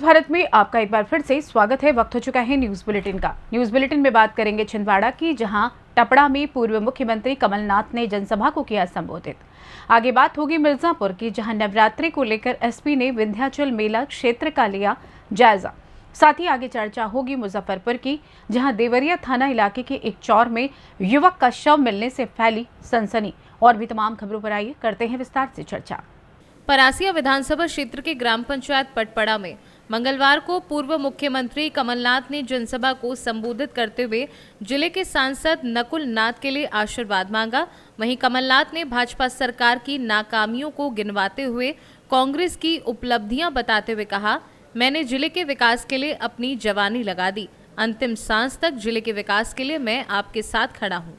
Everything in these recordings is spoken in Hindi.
भारत में आपका एक बार फिर से स्वागत है। वक्त हो चुका है न्यूज बुलेटिन का। न्यूज बुलेटिन में बात करेंगे छिंदवाड़ा की, जहां टपड़ा में पूर्व मुख्यमंत्री कमलनाथ ने जनसभा को किया संबोधित। आगे बात होगी मिर्जापुर की, जहां नवरात्रि को लेकर एसपी ने विंध्याचल मेला क्षेत्र का लिया जायजा। साथ ही आगे चर्चा होगी मुजफ्फरपुर की, जहां देवरिया थाना इलाके के एक चौर में युवक का शव मिलने से फैली सनसनी। और भी तमाम खबरों पर आइए करते हैं विस्तार से चर्चा। परासिया विधानसभा क्षेत्र के ग्राम पंचायत पटपड़ा में मंगलवार को पूर्व मुख्यमंत्री कमलनाथ ने जनसभा को संबोधित करते हुए जिले के सांसद नकुल नाथ के लिए आशीर्वाद मांगा। वहीं कमलनाथ ने भाजपा सरकार की नाकामियों को गिनवाते हुए कांग्रेस की उपलब्धियां बताते हुए कहा, मैंने जिले के विकास के लिए अपनी जवानी लगा दी, अंतिम सांस तक जिले के विकास के लिए मैं आपके साथ खड़ा हूं।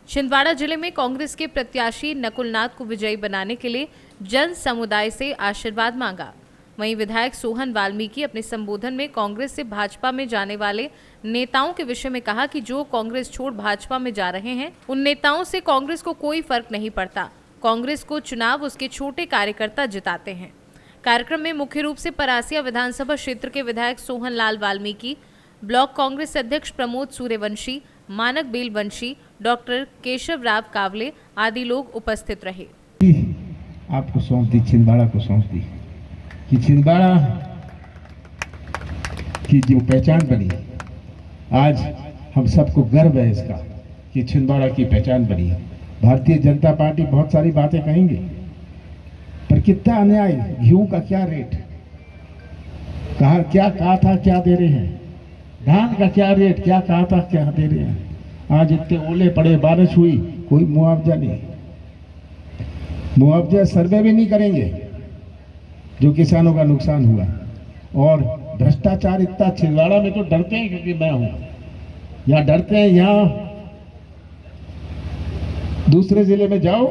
छिंदवाड़ा जिले में कांग्रेस के प्रत्याशी नकुल नाथ को विजयी बनाने के लिए जन समुदाय से आशीर्वाद मांगा। वहीं विधायक सोहन वाल्मीकि अपने संबोधन में कांग्रेस से भाजपा में जाने वाले नेताओं के विषय में कहा कि जो कांग्रेस छोड़ भाजपा में जा रहे हैं, उन नेताओं से कांग्रेस को कोई फर्क नहीं पड़ता। कांग्रेस को चुनाव उसके छोटे कार्यकर्ता जिताते हैं। कार्यक्रम में मुख्य रूप से परासिया विधानसभा क्षेत्र के विधायक सोहन लाल वाल्मीकि, ब्लॉक कांग्रेस अध्यक्ष प्रमोद सूर्यवंशी, मानक बेलवंशी, डॉक्टर केशव राव कावले आदि लोग उपस्थित रहे। आपको सौंप दी, छिंदवाड़ा को सौंप दी कि छिंदवाड़ा की जो पहचान बनी, आज हम सबको गर्व है इसका कि छिंदवाड़ा की पहचान बनी है। भारतीय जनता पार्टी बहुत सारी बातें कहेंगे, पर कितना अन्याय, घी का क्या रेट, क्या कहा था क्या दे रहे हैं, धान का क्या रेट, क्या कहा था क्या दे रहे हैं। आज इतने ओले पड़े, बारिश हुई, कोई मुआवजा नहीं, मुआवजा सर्वे भी नहीं करेंगे जो किसानों का नुकसान हुआ। और भ्रष्टाचार इतना, छिंदवाड़ा में तो डरते हैं क्योंकि मैं हूं, यहाँ डरते हैं। यहाँ दूसरे जिले में जाओ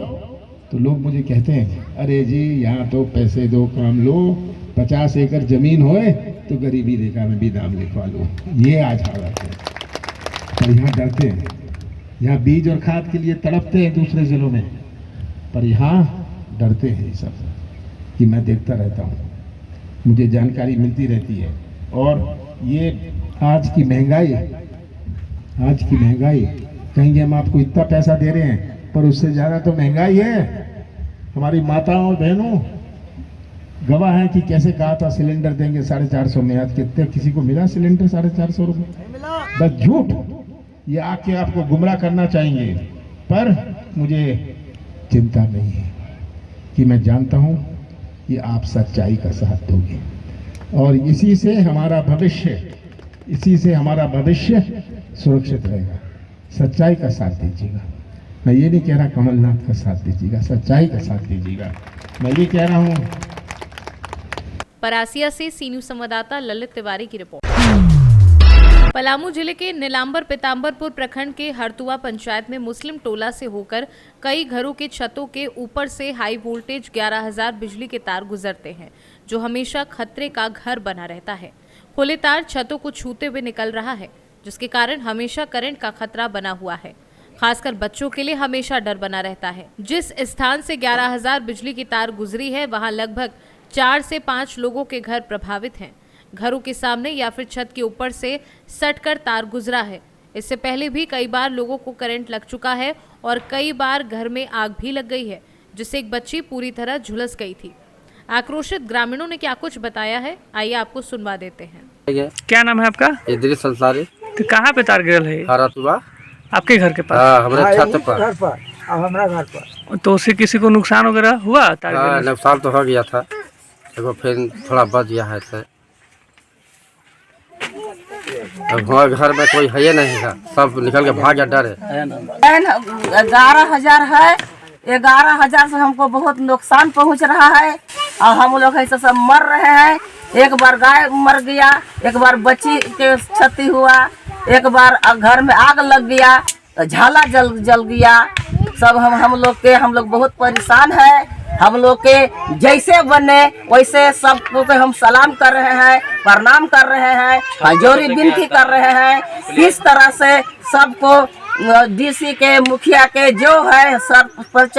तो लोग मुझे कहते हैं, अरे जी यहाँ तो पैसे दो काम लो, 50 एकड़ जमीन होए तो गरीबी रेखा में भी नाम लिखवा लो। ये आज हालत है। पर यहाँ डरते हैं, यहाँ बीज और खाद के लिए तड़पते हैं दूसरे जिलों में, पर यहाँ डरते हैं। सब कि मैं देखता रहता हूँ, मुझे जानकारी मिलती रहती है। और ये आज की महंगाई कहेंगे हम आपको इतना पैसा दे रहे हैं, पर उससे ज़्यादा तो महंगाई है। हमारी माताओं और बहनों गवाह हैं कि कैसे कहा था सिलेंडर देंगे 450 में, आज कितने किसी को मिला सिलेंडर 450 रुपये? बस झूठ, ये आके आपको गुमराह करना चाहेंगे। पर मुझे चिंता नहीं है कि मैं जानता हूं कि आप सच्चाई का साथ दोगे और इसी से हमारा भविष्य सुरक्षित रहेगा। सच्चाई का साथ दीजिएगा। मैं ये नहीं कह रहा कमलनाथ का साथ दीजिएगा, सच्चाई का साथ दीजिएगा। मैं ये कह रहा हूं। परासिया से सी न्यूज संवाददाता ललित तिवारी की रिपोर्ट। पलामू जिले के नीलांबर पीताम्बरपुर प्रखंड के हरतुआ पंचायत में मुस्लिम टोला से होकर कई घरों के छतों के ऊपर से हाई वोल्टेज 11,000 बिजली के तार गुजरते हैं, जो हमेशा खतरे का घर बना रहता है। खुले तार छतों को छूते हुए निकल रहा है, जिसके कारण हमेशा करंट का खतरा बना हुआ है। खासकर बच्चों के लिए हमेशा डर बना रहता है। जिस स्थान से 11,000 बिजली की तार गुजरी है, वहां लगभग 4 से 5 लोगों के घर प्रभावित हैं। घरों के सामने या फिर छत के ऊपर से सटकर तार गुजरा है। इससे पहले भी कई बार लोगों को करंट लग चुका है और कई बार घर में आग भी लग गई है, जिससे एक बच्ची पूरी तरह झुलस गई थी। आक्रोशित ग्रामीणों ने क्या कुछ बताया है, आइए आपको सुनवा देते हैं। क्या नाम है आपका? इदरीस अंसारी। तो कहाँ पे तार गिरल है? हरतुआ। आपके घर के पास? हमारे छत पर। हमारा घर पर। तो उससे किसी को नुकसान वगैरह हुआ? तार नुकसान तो हो गया था, देखो फिर थोड़ा बच गया है। अब हमारे घर में कोई है नहीं है, सब निकल के भाग गया, डर है। 11,000 है, 11,000 से हमको बहुत नुकसान पहुंच रहा है और हम लोग ऐसे सब मर रहे हैं। एक बार गाय मर गया, एक बार बच्ची के क्षति हुआ, एक बार घर में आग लग गया, झाला जल गया। सब हम लोग बहुत परेशान है। हम लोग के जैसे बने वैसे सबको के हम सलाम कर रहे हैं, प्रणाम कर रहे हैं, हजोरी विनती कर रहे हैं। किस तरह से सबको डीसी के, मुखिया के जो है सरपंच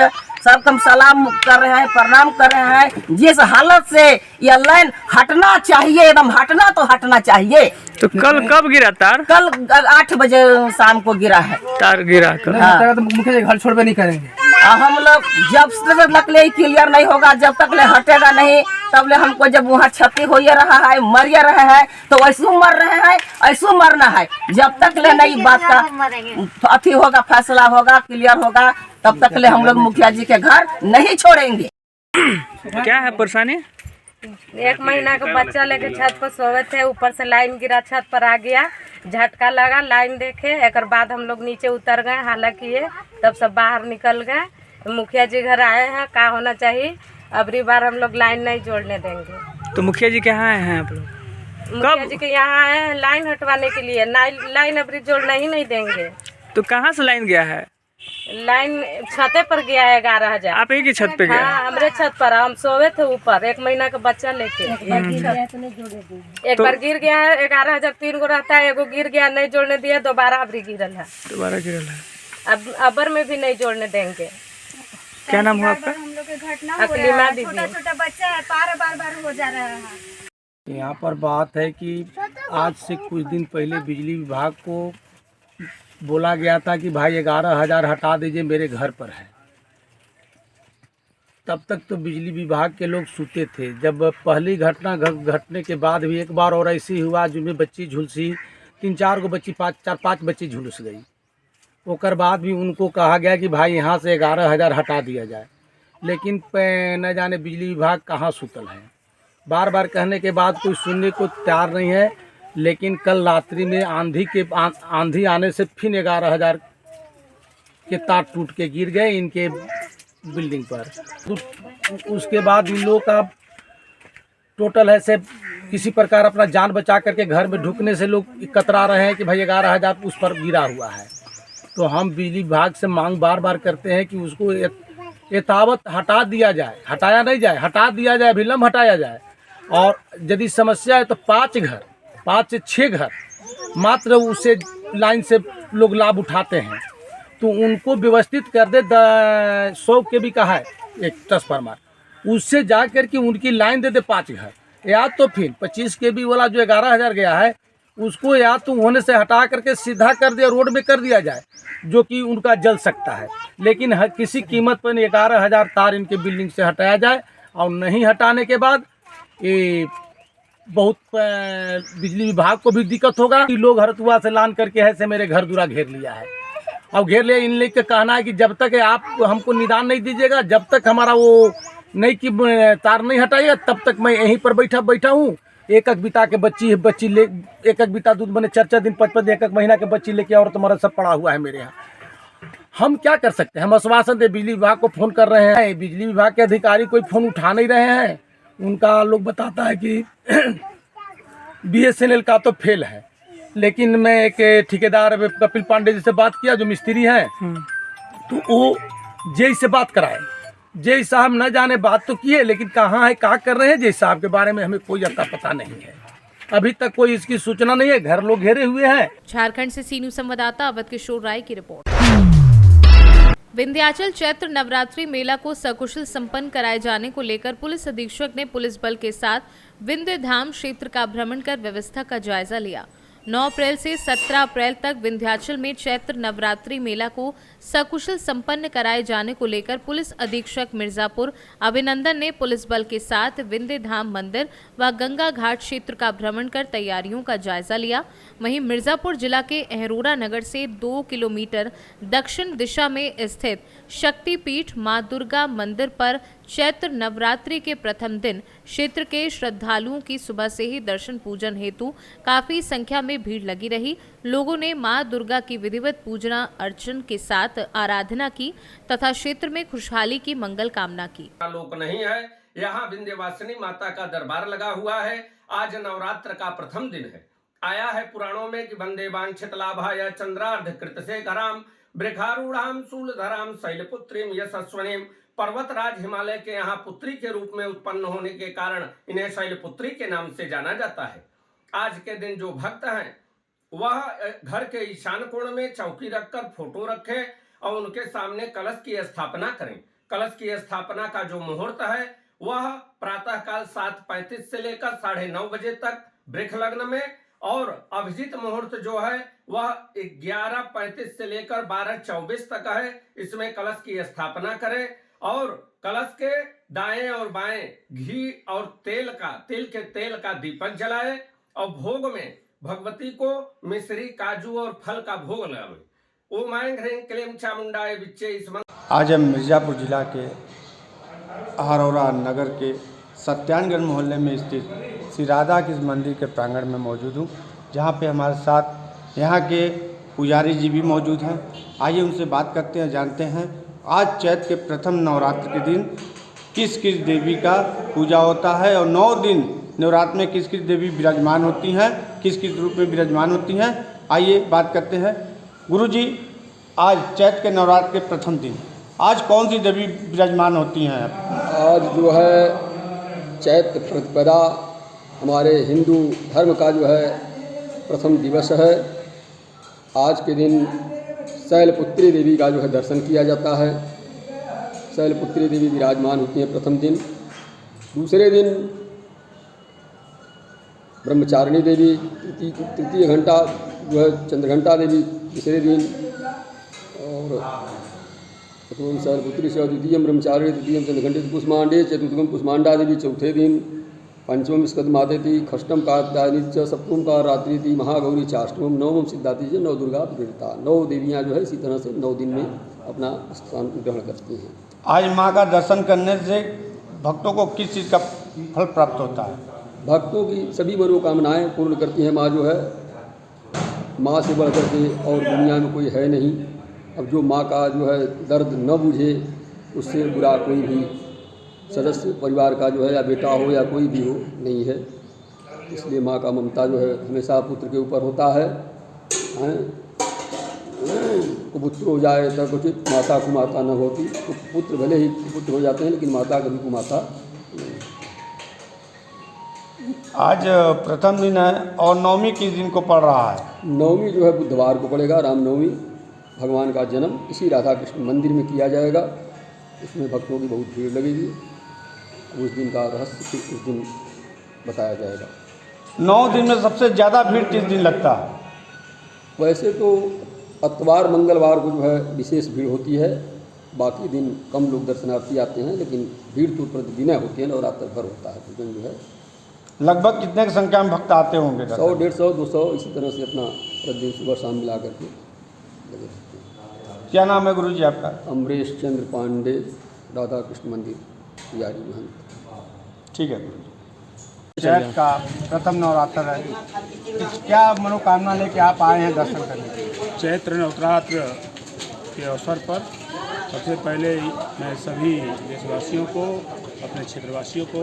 सबको हम सलाम कर रहे हैं, प्रणाम कर रहे हैं। जिस हालत से यह लाइन हटना चाहिए, एकदम हटना तो हटना चाहिए। तो कल कब गिरा तार? कल 8 बजे शाम को गिरा है तार गिरा कल। हाँ। तो मुखिया जी घर छोड़बे नहीं करेंगे। हम लोग जब तक क्लियर नहीं होगा, जब तक ले हटेगा नहीं, तब ले हमको जब वहाँ क्षति हो रहा है, मर रहे हैं, तो ऐसू मर रहे हैं, ऐसू मरना है। जब तक ले नहीं बात का अथी होगा, फैसला होगा, क्लियर होगा, तब तक ले हम लोग मुखिया जी के घर नहीं छोड़ेंगे। क्या है परेशानी? 1 महीना का बच्चा लेके छत पर सोए थे, ऊपर से लाइन गिरा, छत पर आ गया, झटका लगा, लाइन देखे, एक बाद हम लोग नीचे उतर गए, हालांकि ये तब सब बाहर निकल गए। मुखिया जी घर आए हैं, क्या होना चाहिए, अबरी बार हम लोग लाइन नहीं जोड़ने देंगे। तो मुखिया जी के यहाँ आए हैं आप लोग? मुखिया जी के यहाँ आए हैं लाइन हटवाने के लिए, लाइन अबरी जोड़ना ही नहीं देंगे। तो कहाँ से लाइन गया है? लाइन छते पर गया है 11,000। आप ही की छत पे गया? हाँ, हमरे छत पर, हम सोए थे ऊपर 1 महीना का बच्चा लेके। एक बार गिर गया है, 11,000 3 गो रहता है, एगो गिर गया, नहीं जोड़ने दिया, दोबारा अबरी गिरल है, दोबारा गिरल है। अब अबर में भी नहीं जोड़ने देंगे। क्या नाम हुआ आपका? अकलीमा दीदी। छोटा बच्चा है, बार हो जा रहा है। यहाँ पर बात है कि आज से कुछ दिन पहले बिजली विभाग को बोला गया था कि भाई 11,000 हटा दीजिए, मेरे घर पर है। तब तक तो बिजली विभाग के लोग सूते थे। जब पहली घटना घटने के बाद भी एक बार और ऐसी हुआ, जिनमें बच्ची झुलसी, 3-4 गो बच्ची, 4-5 बच्ची झुलस गई। ओकर बाद भी उनको कहा गया कि भाई यहाँ से 11,000 हटा दिया जाए, लेकिन न जाने बिजली विभाग कहाँ सुतल है। बार बार कहने के बाद कोई सुनने को तैयार नहीं है। लेकिन कल रात्रि में आंधी आने से फिर 11,000 के तार टूट के गिर गए इनके बिल्डिंग पर। उसके बाद इन लोगों का टोटल है से किसी प्रकार अपना जान बचा करके घर में ढुकने से लोग कतरा रहे हैं कि भाई 11,000 उस पर गिरा हुआ है। तो हम बिजली विभाग से मांग बार बार करते हैं कि उसको यथावत हटा दिया जाए, हटाया नहीं जाए, हटा दिया जाए, अभिलंब हटाया जाए। और यदि समस्या है तो 5 से 6 घर मात्र उससे लाइन से लोग लाभ उठाते हैं, तो उनको व्यवस्थित कर दे। 100 के भी कहा है एक ट्रांसफार्मर, उससे जा कर के उनकी लाइन दे दे 5 घर, या तो फिर 25 के बी वाला जो 11,000 गया है उसको या तो होने से हटा करके सीधा कर दिया, रोड में कर दिया जाए, जो कि उनका जल सकता है। लेकिन किसी कीमत पर 11,000 तार इनके बिल्डिंग से हटाया जाए। और नहीं हटाने के बाद ये बहुत बिजली विभाग को भी दिक्कत होगा कि लोग हरतुआ से लान करके है से मेरे घर दूरा घेर लिया है। और घेर लिया, इन लोग का कहना है कि जब तक आप हमको निदान नहीं दीजिएगा, जब तक हमारा वो नहीं कि तार नहीं हटाइएगा, तब तक मैं यहीं पर बैठा हूँ। एक बिता के बच्ची ले, एक बिता दूध बने 4-4 दिन 5-5 एक महीना के बच्ची लेके और तुम्हारा सब पड़ा हुआ है मेरे यहाँ। हम क्या कर सकते हैं? हम आश्वासन दे, बिजली विभाग को फ़ोन कर रहे हैं, बिजली विभाग के अधिकारी कोई फ़ोन उठा नहीं रहे हैं। उनका लोग बताता है कि BSNL का तो फेल है। लेकिन मैं एक ठेकेदार कपिल पांडे जी से बात किया, जो मिस्त्री हैं, तो वो जेई से बात कराए। जेई साहब न जाने बात तो की है, लेकिन कहाँ है, क्या कर रहे हैं जेई साहब के बारे में हमें कोई अता पता नहीं है। अभी तक कोई इसकी सूचना नहीं है। घर लोग घेरे हुए हैं। झारखंड से सीनू संवाददाता अवध किशोर राय की रिपोर्ट। विंध्याचल चैत्र नवरात्रि मेला को सकुशल संपन्न कराए जाने को लेकर पुलिस अधीक्षक ने पुलिस बल के साथ विंध्य धाम क्षेत्र का भ्रमण कर व्यवस्था का जायजा लिया। 9 अप्रैल से 17 अप्रैल तक विंध्याचल में चैत्र नवरात्रि मेला को सकुशल संपन्न कराए जाने को लेकर पुलिस अधीक्षक मिर्जापुर अभिनंदन ने पुलिस बल के साथ विंध्य धाम मंदिर व गंगा घाट क्षेत्र का भ्रमण कर तैयारियों का जायजा लिया। वहीं मिर्जापुर जिला के अहरोरा नगर से 2 किलोमीटर दक्षिण दिशा में स्थित शक्तिपीठ मां दुर्गा मंदिर पर चैत्र नवरात्रि के प्रथम दिन क्षेत्र के श्रद्धालुओं की सुबह से ही दर्शन पूजन हेतु काफी संख्या में भीड़ लगी रही। लोगों ने मां दुर्गा की विधिवत पूजना अर्चन के साथ आराधना की तथा क्षेत्र में खुशहाली की मंगल कामना की। लोक नहीं है, यहाँ विंध्यवासिनी माता का दरबार लगा हुआ है। आज नवरात्र का प्रथम दिन है। आया है पुराणों में कि वंदे वांछित लाभाय चंद्रार्ध कृत से कराम वृक्षारूढ़ाम शूलधराम शैलपुत्रीम यशस्वनीम। पर्वतराज हिमालय के यहाँ पुत्री के रूप में उत्पन्न होने के कारण इन्हें शैलपुत्री के नाम से जाना जाता है। आज के दिन जो भक्त हैं वह घर के ईशान कोण में चौकी रखकर फोटो रखें और उनके सामने कलश की स्थापना करें कलश की स्थापना का जो मुहूर्त है वह प्रातःकाल 7:35 से लेकर 9:30 बजे तक वृक्ष लग्न में, और अभिजीत मुहूर्त जो है वह 11:35 से लेकर 12:24 तक है। इसमें कलश की स्थापना करें और कलश के दाएं और बाएं घी और तेल के तेल का दीपक जलाए और भोग में भगवती को मिश्री, काजू और फल का भोग लगावे। ओम ऐं ह्रीं क्लीं चामुंडाय विच्चे इस आज हम मिर्ज़ापुर जिला के हरौरा नगर के सत्यानगंज मोहल्ले में स्थित श्री राधा कृष्ण मंदिर के प्रांगण में मौजूद हूँ, जहाँ पे हमारे साथ यहाँ के पुजारी जी भी मौजूद हैं। आइए उनसे बात करते हैं, जानते हैं आज चैत के प्रथम नवरात्र के दिन किस किस देवी का पूजा होता है और 9 दिन नवरात्र में किस किस देवी विराजमान होती हैं, किस किस रूप में विराजमान होती हैं। आइए बात करते हैं। गुरुजी, आज चैत के नवरात्र के प्रथम दिन आज कौन सी देवी विराजमान होती हैं? आज जो है चैत प्रतिपदा हमारे हिंदू धर्म का जो है प्रथम दिवस है। आज के दिन शैलपुत्री देवी का जो है दर्शन किया जाता है। शैलपुत्री देवी विराजमान होती हैं प्रथम दिन। दूसरे दिन ब्रह्मचारिणी देवी, तृतीय घंटा जो है चंद्रघंटा देवी तीसरे दिन, और प्रथम शैलपुत्री से द्वितीय ब्रह्मचारिणी, तृतीय चंद्रघंटे पुष्मांडे, चतुर्थम पुष्मांडा देवी चौथे दिन, पंचमम स्कंदमातेति, षष्ठम कात्यायनी च, सप्तम का रात्रि महागौरी चाष्टमम, नवम सिद्धाति च, नव दुर्गा विरता। 9 देवियाँ जो है इसी तरह से 9 दिन में अपना स्थान ग्रहण करती हैं। आज माँ का दर्शन करने से भक्तों को किस चीज़ का फल प्राप्त होता है? भक्तों की सभी मनोकामनाएं पूर्ण करती हैं माँ जो है। माँ से बढ़ करके और दुनिया में कोई है नहीं। अब जो माँ का जो है दर्द न बुझे उससे बुरा कोई भी सदस्य परिवार का जो है या बेटा हो या कोई भी हो नहीं है। इसलिए माँ का ममता जो है हमेशा पुत्र के ऊपर होता है। कुपुत्र हो जाए तो कुछ माता को माता न होती। पुत्र भले ही पुत्र हो जाते हैं लेकिन माता कभी को माता नहीं। आज प्रथम दिन है और नवमी किस दिन को पड़ रहा है? नवमी जो है बुधवार को पड़ेगा। रामनवमी, भगवान का जन्म इसी राधा कृष्ण मंदिर में किया जाएगा। इसमें भक्तों की बहुत भीड़ लगेगी। उस दिन का रहस्य उस दिन बताया जाएगा। 9 दिन में सबसे ज़्यादा भीड़ किस दिन लगता है? वैसे तो अतवार मंगलवार को जो है विशेष भीड़ होती है। बाकी दिन कम लोग दर्शनार्थी आते हैं, लेकिन भीड़ तो प्रतिदिन होती है। नवरात्र भर होता है पूजन जो है। लगभग कितने की संख्या में भक्त आते होंगे? 100, 150, 200 इसी तरह से अपना प्रतिदिन सुबह शाम मिला करके लगे रहते हैं। क्या नाम है गुरु जी आपका? अमरेश चंद्र पांडे, राधा कृष्ण मंदिर पुजारी महंत। ठीक है गुरु जी। चैत का प्रथम नवरात्र है, क्या मनोकामना लेके आप आए हैं दर्शन करने? चैत्र नवरात्र के अवसर पर सबसे पहले मैं सभी देशवासियों को, अपने क्षेत्रवासियों को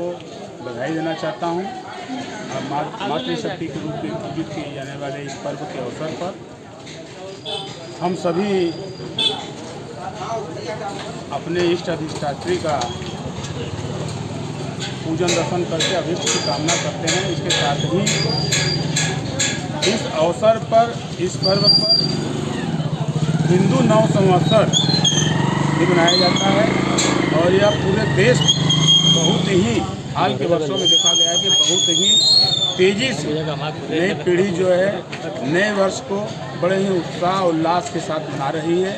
बधाई देना चाहता हूँ। और मातृशक्ति के रूप में पूजित किए जाने वाले इस पर्व के अवसर पर हम सभी अपने इष्ट अधिष्ठात्री का पूजन दर्शन करके अभिष्ट की कामना करते हैं। इसके साथ ही इस अवसर पर, इस पर्व पर हिंदू नव संवत्सर भी मनाया जाता है। और यह पूरे देश बहुत ही हाल के वर्षों में देखा गया है कि बहुत ही तेज़ी से नई पीढ़ी जो है नए वर्ष को बड़े ही उत्साह उल्लास के साथ मना रही है।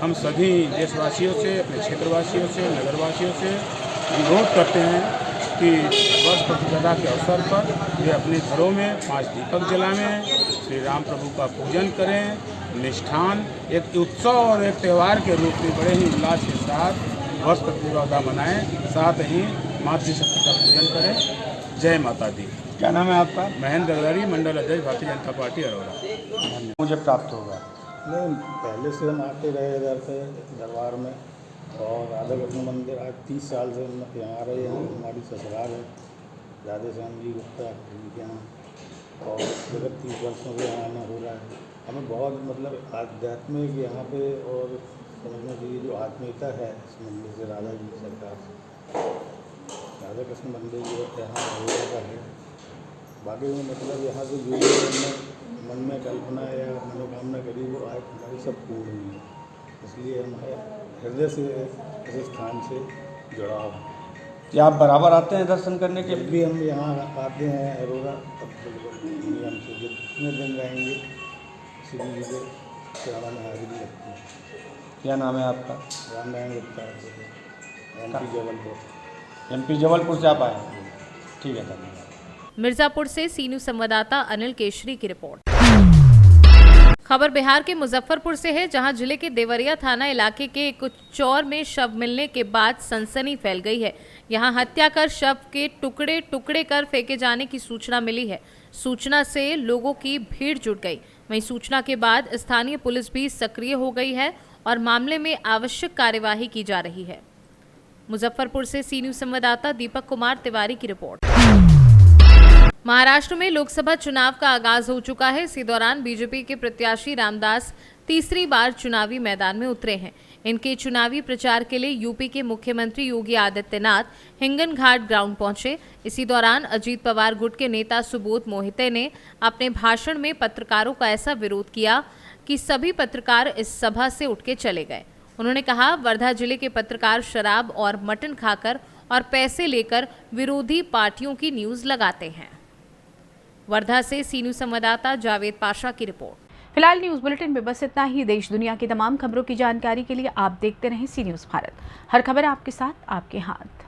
हम सभी देशवासियों से, अपने क्षेत्रवासियों से, नगरवासियों से अनुरोध करते हैं कि वर्ष प्रतिपदा के अवसर पर वे अपने घरों में 5 दीपक जलाएं, श्री राम प्रभु का पूजन करें, निष्ठान एक उत्सव और एक त्यौहार के रूप में बड़े ही उल्लास के साथ वर्ष प्रतिपदा मनाएं। साथ ही मातृशक्ति का पूजन करें। जय माता दी। क्या नाम है आपका? महेंद्र अग्रवाल, मंडल अध्यक्ष भारतीय जनता पार्टी अरोरा। मुझे प्राप्त होगा। नहीं, पहले से हम आते रहे इधर से दरबार में, और राधा कृष्ण मंदिर आज 30 साल से हम यहाँ रहे हैं। हमारी ससुराल है राधे श्याम जी गुप्ता के यहाँ, और लगभग 30 वर्षों से यहाँ आना हो रहा है। हमें बहुत मतलब आध्यात्मिक यहाँ पे और समझना चाहिए जो आत्मीयता है इस मंदिर से, राधा जी सरकार से। राधा कृष्ण मंदिर जो यहाँ हो का है। बाकी में मतलब यहाँ से जो मन में कल्पना या मनोकामना करी वो आज हमारी सब पूर्ण हुई है। इसलिए हम हृदय से इस स्थान से जुड़ाव है। क्या आप बराबर आते हैं दर्शन करने के जब भी हम यहाँ आते हैं अरोरा तब नियम से जितने दिन रहेंगे श्री जी के चरणों में हाजिरी लगती है। क्या नाम है आपका? रामनारायण गुप्ता, MP जबलपुर। MP जबलपुर से आप आए हैं? ठीक है, धन्यवाद। मिर्जापुर से सी न्यूज संवाददाता अनिल केशरी की रिपोर्ट। खबर बिहार के मुजफ्फरपुर से है, जहां जिले के देवरिया थाना इलाके के एक चौर में शव मिलने के बाद सनसनी फैल गई है। यहां हत्या कर शव के टुकड़े टुकड़े कर फेंके जाने की सूचना मिली है। सूचना से लोगों की भीड़ जुट गई। वहीं सूचना के बाद स्थानीय पुलिस भी सक्रिय हो गई है और मामले में आवश्यक कार्यवाही की जा रही है। मुजफ्फरपुर से सी न्यूज संवाददाता दीपक कुमार तिवारी की रिपोर्ट। महाराष्ट्र में लोकसभा चुनाव का आगाज हो चुका है। इसी दौरान बीजेपी के प्रत्याशी रामदास तीसरी बार चुनावी मैदान में उतरे हैं। इनके चुनावी प्रचार के लिए यूपी के मुख्यमंत्री योगी आदित्यनाथ हिंगन घाट ग्राउंड पहुंचे। इसी दौरान अजीत पवार गुट के नेता सुबोध मोहिते ने अपने भाषण में पत्रकारों का ऐसा विरोध किया कि सभी पत्रकार इस सभा से उठ के चले गए। उन्होंने कहा, वर्धा जिले के पत्रकार शराब और मटन खाकर और पैसे लेकर विरोधी पार्टियों की न्यूज लगाते हैं। वर्धा से सी न्यूज संवाददाता जावेद पाशा की रिपोर्ट। फिलहाल न्यूज बुलेटिन में बस इतना ही। देश दुनिया की तमाम खबरों की जानकारी के लिए आप देखते रहें सी न्यूज भारत। हर खबर आपके साथ, आपके हाथ।